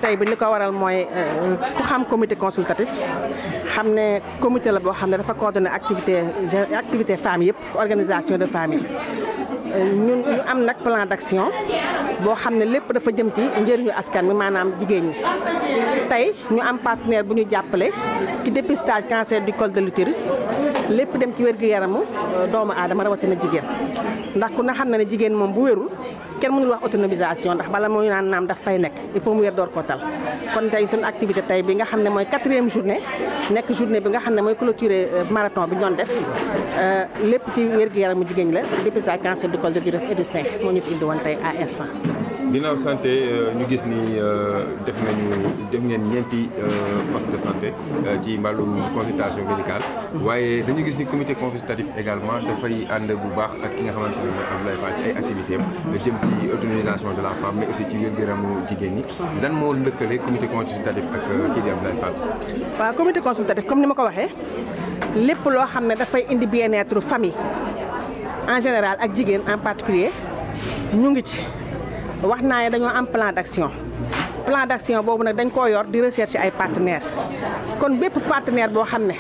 tey bi li ko waral mooy ku xam comité consultatif xam ne comité la boo xam ne dafa coordonné activité femmes yëpp organisation de famille ñu am nag plan d'action boo xam ne lépp dafa jëm ci njëriñu askan mi maanaam jigéen ñi tey ñu am partenaire bu ñu jàppale ci dépistage cancer du col de l'utérus lépp dem ci wér-gu-yaramu doomu aadama rawatina jigéen ndax ku na xam ne jigéen moom bu wérul kenn mënul wax autonomisation ndax bala moo naan naam daf fay nekk il faut mu wér door koo tal kon tey suñu activité tey bi nga xam ne mooy 4e journée nekk journée bi nga xam ne mooy clôturer marathon bi ñu doon def lépp ci wér-gu-yaramu jigéen la dépistage cancer du col de l'utérus et du sein moo ñu fi indi woon tey à instant. ginnaaw santé ñu gis ni def ngeen ñeenti poste de santé ci mbàllum consultation médicale waaye dañu gis ni comité consultatif également dafay ànd bu baax ak ki nga xamante ne mooy Abdoulaye Fall ci ay activités am jëm ci autonomisation de la femme mais aussi ci wér-gu-yaramu jigéen ñi lan moo lëkkale comité consultatif ak kii di Abdoulaye Fall. waaw comité consultatif comme ni ma ko waxee lépp loo xam ne dafay indi bien-être famille en général ak jigéen en particulier ñu ngi ci. wax naa ne dañoo am plan d'action boobu nag dañ koo yor di recherche ay partenaires kon bépp partenaire boo xam ne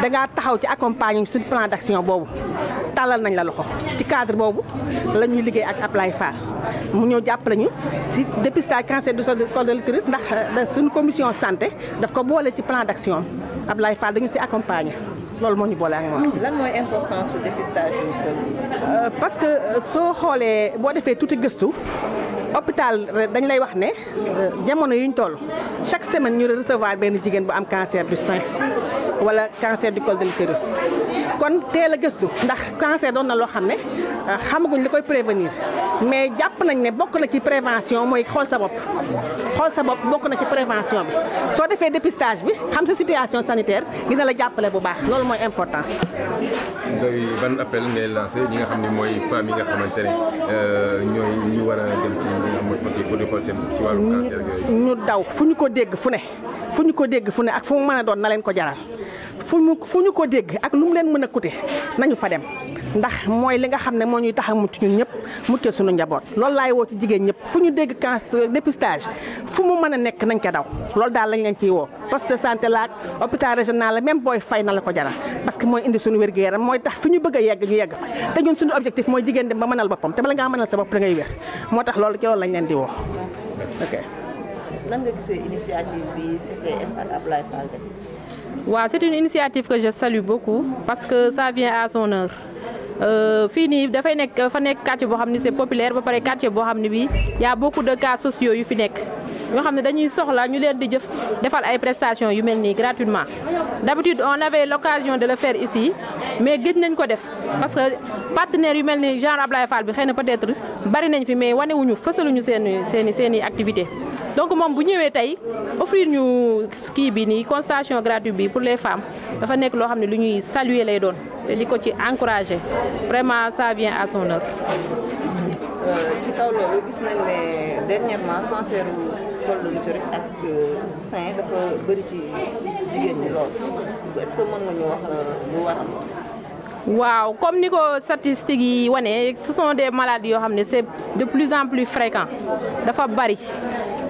dangaa taxaw ci accompagner suñ plan d'action boobu tàllal nañ la loxo ci cadre boobu la ñuy liggéey ak Abdoulaye Fall mu ñëw jàppale ñu si dépistage cancer du col de l'utérus ndax suñ commission santé daf ko boole ci plan d'action Abdoulaye Fall dañu si accompagner loolu moo ñu boole ak moom. lan mooy importance su dépistage yu parce que soo xoolee boo defee tuuti gëstu hôpital dañ lay wax ne jamono yuñ toll chaque semaine ñu recevoir benn jigéen bu am cancer du sein wala cancer du col de l'utérus kon teel a gëstu ndax cancer doon na loo xam ne xamaguñ li koy prévenir mais jàpp nañ ne bokk na ci prévention mooy xool sa bopp bokk na ci prévention bi soo defee dépistage bi xam sa situation sanitaire dina la jàppale bu baax loolu mooy importance. ngay ban appel ngay lancé ñi nga xam ne mooy femmes yi nga xamante ne ñooy ñu war a dem ci li nga xam mooy possible pour di xool seen ci wàllu cancer yooyu. ñu daw fu ñu ko dégg fu ne ak fu mu mën a doon na leen ko jaral fu ñu ko dégg ak lu mu leen mën a coûter nañu fa dem ndax mooy li nga xam ne moo ñuy tax a mucc ñun ñëpp muccal suñu njaboot loolu laay woo ci jigéen ñëpp fu ñu dégg cancer dépistage fu mu mën a nekk nañ ko daw loolu daal lañ leen ciy woo poste de santé la ak hôpital régional la même booy fay na la ko jaral parce que mooy indi suñu wér-gu-yaram mooy tax fi ñu bëgg a yegg ñu yegg fa te ñun suñu objectif mooy jigéen dem ba mënal boppam te bala ngaa mënal sa bopp da ngay wér moo tax loolu ci loolu lañ leen di woo ok. nan nga gisee initiative bi CCM ak Abdoulaye Fall def. waaw c'est une initiative que je salue beaucoup parce que ça vient à son heure fii nii dafay nekk quartier boo xam ne c'est populaire ba pare quartier boo xam ne bii y a beaucoup de cas sociaux yu fi nekk ñoo xam ne dañuy soxla ñu leen di defal ay prestations yu mel nii gratuitement d'habitude on avait l'occasion de le faire ici mais gëj nañ ko def parce que partenaires yu mel ni genre Abdoulaye Fall bi xëy na peut-être bari nañ fi mais wanewuñu fësaluñu seeni activité donc moom bu ñëwee tey offrir ñu kii bi nii consultation gratuite bi pour les femmes dafa nekk loo xam ne lu ñuy saluer lay doon te di ko ci encourager vraiment ça vient à son heure. ci kaw loolu gis nañ ne dernièrement cancer du col de l'utérus ak sein dafa bëri ci jigéen ñi lool est-ce que mën nga ñu wax lu waral. waaw comme ni ko statistiques yi wane ce sont des maladies yoo xam ne c'est de plus en plus fréquent dafa bari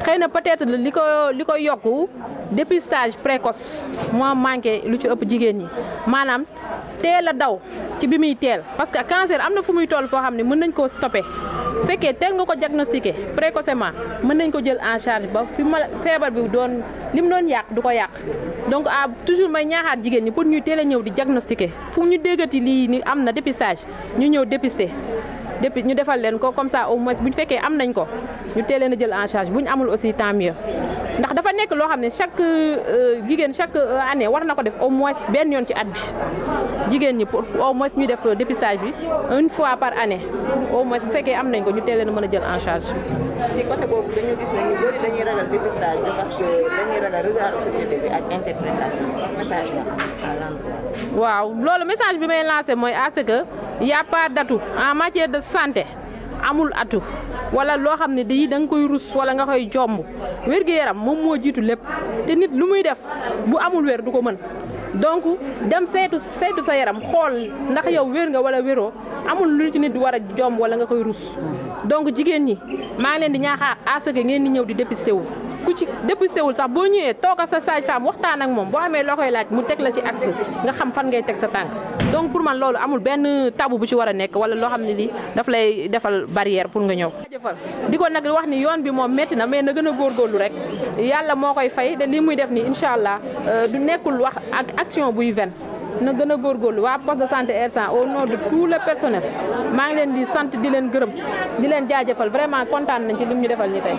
xëy na peut-être li ko yokku dépistage précoce moo manqué lu ci ëpp jigéen ñi maanaam teel a daw ci bi muy teel parce que cancer am na fu muy toll foo xam ne mën nañ koo stopper fekkee teel nga ko diagnostiqué précocement mën nañ ko jël en charge ba fi feebar bi doon li mu doon yàq du ko yàq donc toujours may ñaaxaat jigéen ñi pour ñuy teel a ñëw di diagnostiqué fu ñu déggati lii ni am na dépistage ñu ñëw dépister ñu defal leen ko comme ça au moins bu ñu fekkee am nañ ko ñu teel leen a jël en charge bu ñu amul aussi tant mieux ndax dafa nekk loo xam ne chaque jigéen chaque année war na ko def au moins benn yoon ci at bi jigéen ñi pour au moins ñu def dépistage bi une fois par année au moins bu fekkee am nañ ko ñu teel leen a mën a jël en charge. ci côté boobu dañu gis ne ñu bëri dañuy ragal dépistage bi parce que dañuy ragal regard société bi ak interprétation message la à l'endroit. waaw loolu message bi may lancer mooy à ce que y a pas d'atout en matière de santé. amul atu wala loo xam ne da nga koy rus wala nga koy jomb wér-gu-yaram moom moo jiitu lépp te nit lu muy def bu amul wér du ko mën donc dem saytu sa yaram xool ndax yow wér nga wala wéroo amul lu ci nit war a jomb wala nga koy rus donc jigéen ñi maa ngi leen di ñaaxaat à ce que ngeen di ñëw di dépister wu ku ci dépisté wul sax boo ñëwee toog ak sa sage-femme waxtaan ak moom boo amee loo koy laaj mu teg la ci axe nga xam fan ngay teg sa tànk donc pour man loolu amul benn tabou bu ci war a nekk wala loo xam ne lii daf lay defal barrière pour nga ñëw. jëfal di ko nag wax ni yoon bi moom métti na mais na gën a góorgóorlu rek yàlla moo koy fay te lii muy def nii incha allah du nekkul wax ak action buy ven na gën a góorgóorlu waa poste de santé Hersent au nom de tout le personnel maa ngi leen di sant di leen gërëm di leen jaajëfal vraiment kontaan nañ ci lim ñu defal ñi tey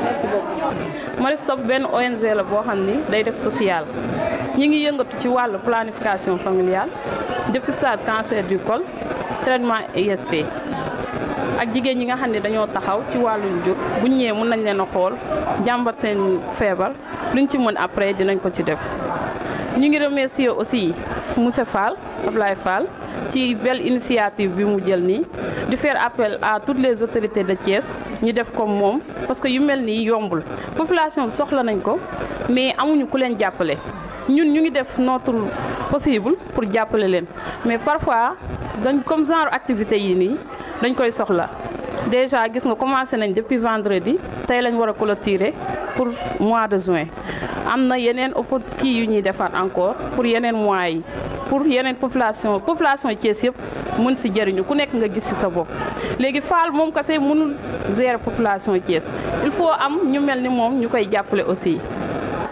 merci beaucoup. Maristop benn ONG la boo xam ni day def social ñi ngi yëngatu ci wàllu planification familiale dépistage cancer du col traitement IST ak jigéen ñi nga xam ne dañoo taxaw ci wàllu jur bu ñu ñëwee mën nañ leen a xool jàmbat seen feebar luñ ci mën après dinañ ko ci def. ñu ngi remercier aussi monsieur Fall Ablaye Fall ci belle initiative bi mu jël nii di faire appel à toutes les autorités de Thiès ñu def comme moom parce que yu mel nii yombul population bi soxla nañ ko mais amuñu ku leen jàppale ñun ñu ngi def notre possible pour jàppale leen mais parfois dañ comme genre activité yi nii dañ koy soxla déjà gis nga commencé nañ depuis vendredi tey lañ war a clôturer pour mois de juin am na yeneen kii yu ñuy defaat encore pour yeneen mois yi pour yeneen population Thiès yëpp mën si jëriñu ku nekk nga gis si sa bopp. léegi Fall moom kese mënul gérer population Thiès il faut am ñu mel ni moom ñu koy jàppale aussi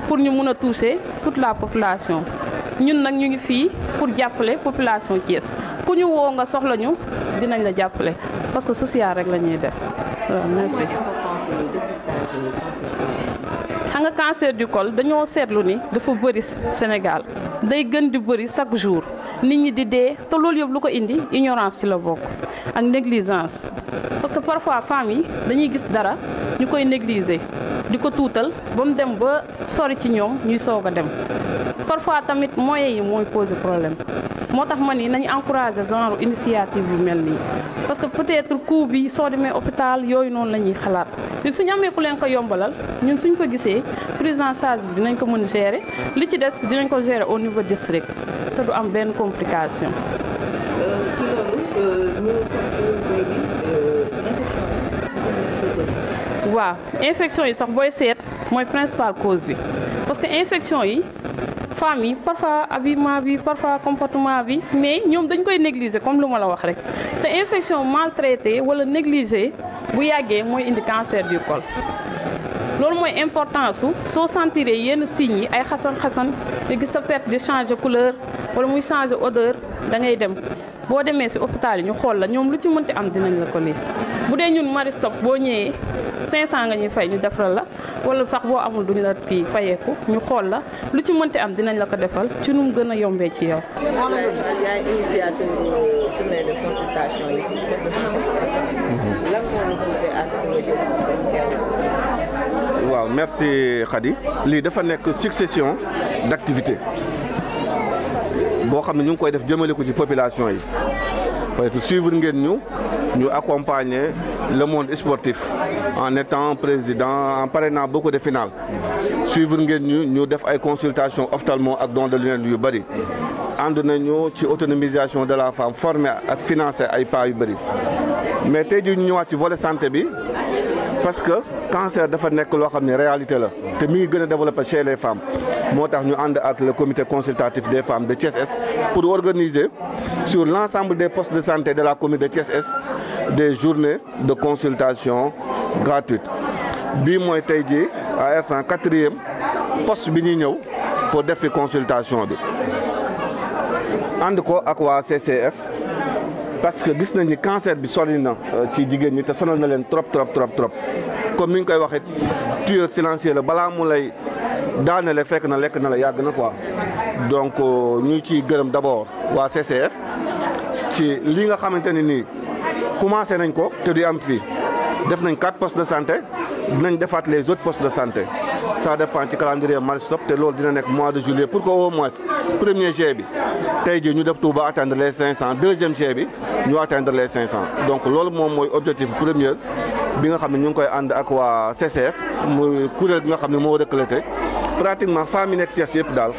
pour ñu mun a toucher toute la population ñun nag ñu ngi fii pour jàppale population Thiès ku ñu woo nga soxla ñu dinañ la jàppale parce que social rek la ñuy def waaw merci. xam nga cancer du col dañoo seetlu ni dafa bëri Sénégal day gën di bëri chaque jour nit ñi di dee te loolu yëpp lu ko indi ignorance ci la bokk ak négligence parce que parfois femmes yi dañuy gis dara ñu koy négliger di ko tuutal ba mu dem ba sori ci ñoom ñuy soog a dem parfois tamit moyens yi mooy poser problème moo tax ma ni nañu encourager genre initiative yu mel nii parce que peut-être coût bi soo demee hôpital yooyu noonu la ñuy xalaat léegi suñu amee ku leen ko yombalal ñun suñ ko gisee prise en charge bi dinañ ko mën gérer li ci des dinañ ko gérer au niveau district te du am benn complication. ci loolu waaw infection yi sax booy seet mooy principale cause bi parce que infection yi femmes yi parfois habillement bi parfois comportement bi mais ñoom dañ koy négliger comme lu ma la wax rek te infection maltraitée wala négligée bu yàggee mooy indi cancer du col. loolu mooy importance su soo sentiree yenn signes yi ay xasan-xasan nga gis sa perte di changer couleur wala muy changer odeur da ngay dem boo demee si hôpital yi ñu xool la ñoom lu ci mënti am dinañ la ko lii bu dee ñun Maristop boo ñëwee 500 nga ñuy fay ñu defaral la wala sax boo amul duñ la kii fayeeku ñu xool la lu ci mënti am dinañ la ko defal ci nu mu gën a yombee ci yow. yaay initiateur journée de consultation yi ci poste de santé bi lan moo la poussé à ce que nga jël initiative. waaw merci Khady lii dafa nekk succession d'activités boo xam ne ñu ngi koy def jëmale ko ci population yi parce que suivre ngeen ñu accompagner le monde sportif en étant président en parrainant beaucoup de finales suivre ngeen ñu def ay consultations ophtalmo ak don de lunettes yu bëri ànd nañu ci autonomisation de la femme former ak financer ay pas yu bëri mais tey jii ñu ñëwaat ci volet santé bi parce que cancer dafa nekk loo xam ne réalité la te mi ngi gën a développé chez les femmes moo tax ñu ànd ak le comité consultatif des femmes de Thiès-Est pour organiser sur l'ensemble des postes de santé de la commune de Thiès-Est des journées de consultation gratuites bii mooy tey jii à Hersent 4e poste bi ñuy ñëw pour def fi consultation bi ànd ko ak waa CCF parce que gis nañ ni cancer bi sori na ci jigéen ñi te sonal na leen trop comme ni ñu koy waxee tueur silencieux la balaa mu lay daanele fekk na lekk na la yàgg na quoi donc ñu ciy gërëm d'abord waa CCF ci li nga xamante ne nii commencé nañ ko te du am fii def nañ 4 postes de santé dinañ defaat les autres postes de santé ça dépend ci calendrier Maristop te loolu dina nekk mois de juillet pour que au moins premier jet bi tey jii ñu def tout ba atteindre les 500 deuxième jet bi ñu atteindre les 500 donc loolu moom mooy objectif premier bi nga xam ne ñu ngi koy ànd ak waa CCF muy kuréel bi nga xam ne moo recruté pratiquement femmes yi nekk Thiès yëpp daal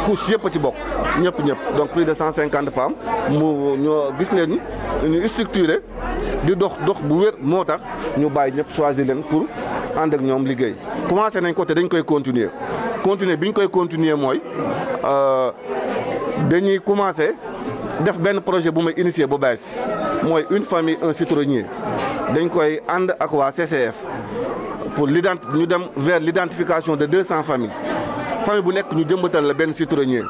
couche yëpp a ci bokk ñëpp donc plus de 150 femmes mu ñoo gis leen ñu structuré di dox bu wér moo tax ñu bàyyi ñëpp choisir leen pour ànd ak ñoom liggéey commencé nañ ko te dañ koy continuer bi ñu koy continuer mooy dañuy commencé def benn projet bu may initier bu bees mooy une famille un citronnier dañ koy ànd ak waa CCF pour ñu dem vers l'identification de 200 familles bu nekk ñu jëmbatal la benn citronnier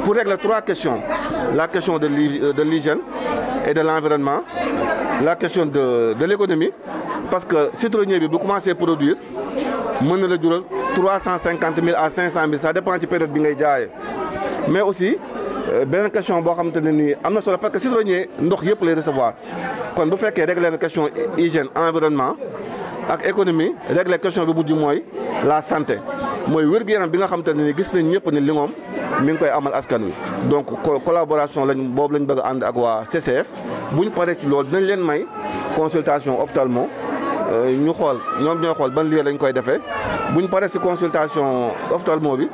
pour régler 3 questions la question de l'hygiène et de l'environnement la question de l'économie parce que citronnier bi bu commencé produire mën na la jural 350 000 à 500 000 ça dépend ci période bi ngay jaayee mais aussi beneen question boo xamante ne nii am na solo parce que citronnier ndox yëpp lay recevoir kon bu fekkee régler na question hygiène environnement ak économie régler question bi mujj mooy la santé mooy wér-gu-yaram bi nga xamante ne nii gis nañ ñëpp ni li moom mi ngi koy amal askan wi donc collaboration boobu lañ bëgg a ànd ak waa CCF buñ paree ci loolu dinañ leen may consultation ophtalmo ñu xool ñoom ñooy xool ban lieu lañ koy defee buñ paree ci consultation ophtalmo bi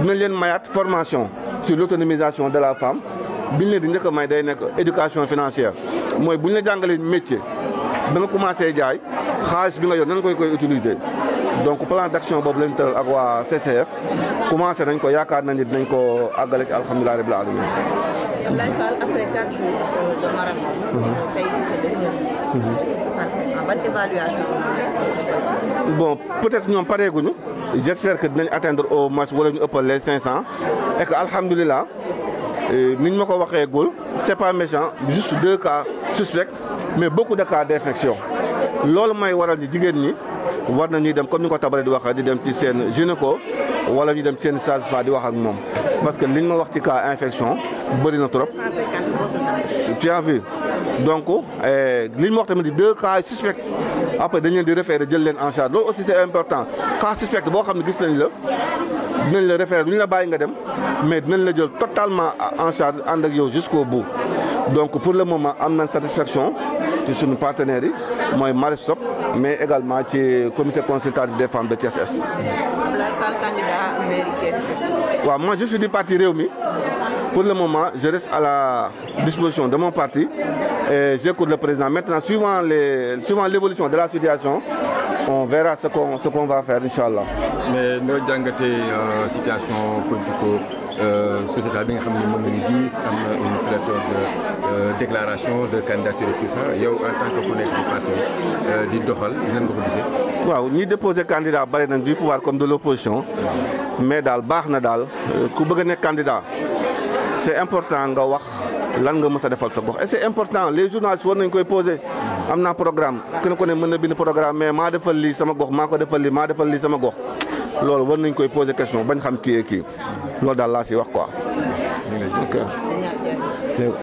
dinañ leen mayaat formation sur l'autonomisation de la femme biñ leen di njëkk a may day nekk éducation financière mooy buñ la jàngalee métier ba nga commencé jaay xaalis bi nga yor nan koy utiliser donc plan d'action boobu lañ tëral ak waa CCF commencé nañ ko yaakaar nañ ni dinañ ko àggale ci alhamdulilah rabbil alamin. Abdoulaye Fall après 4 jours de marathon. tey c'est le dernier jour. ci ban évaluation. bon peut-être ñoom pareeguñu j'espère que dinañ atteindre au moins wala ñu ëppal les 500 et que alhamdulilah niñ ma ko waxee gul c'est pas méchant juste 2 cas suspects mais beaucoup de cas d'infection loolu may waral ni jigéen ñi war na ñuy dem comme ni ko Tabara di waxee di dem ci seen gynéco wala ñu dem ci seen sage-femme di wax ak moom parce que liñ ma wax ci cas infection bëri na trop. 150 tu as vu donc liñ ma wax tamit di 2 cas suspects après dañ leen di référer jël leen en charge loolu aussi c'est important cas suspect boo xam ne gis nañ la dinañ la référer duñ la bàyyi nga dem mais dinañ la jël totalement en charge ànd ak yow jusqu'au bout donc pour le moment am nañ satisfaction ci suñu partenaires yi mooy Marisop mais également ci comité consultatif des femmes de Thiès Est. Abdoulaye Fall candidat mairie Thiès Est. waaw moi je suis du parti Rewmi pour le moment je reste à la disposition de mon parti et j'écoute le président maintenant suivant l'évolution de la situation on verra ce qu'on va faire inchallah. mais noo jàngatee situation politico-sociétale bi nga xam ne moom la ñu gis am na une pléthore de déclaration de candidature et tout ça yow en tant que ku nekk ci parti di doxal nan nga ko gisee. waaw ñi déposé candidat bari nañ du pouvoir comme de l'opposition mais daal baax na daal ku bëgg a nekk candidat c'est important nga wax lan nga mës a defal sa gox et c'est important les journalistes war nañ koy poser am naa programme kenn ku ne mën na bind programme mais maa defal lii sama gox maa ko defal lii maa defal lii sama gox loolu war nañ koy poser question bañ xam kii loolu daal laa si wax quoi. ok.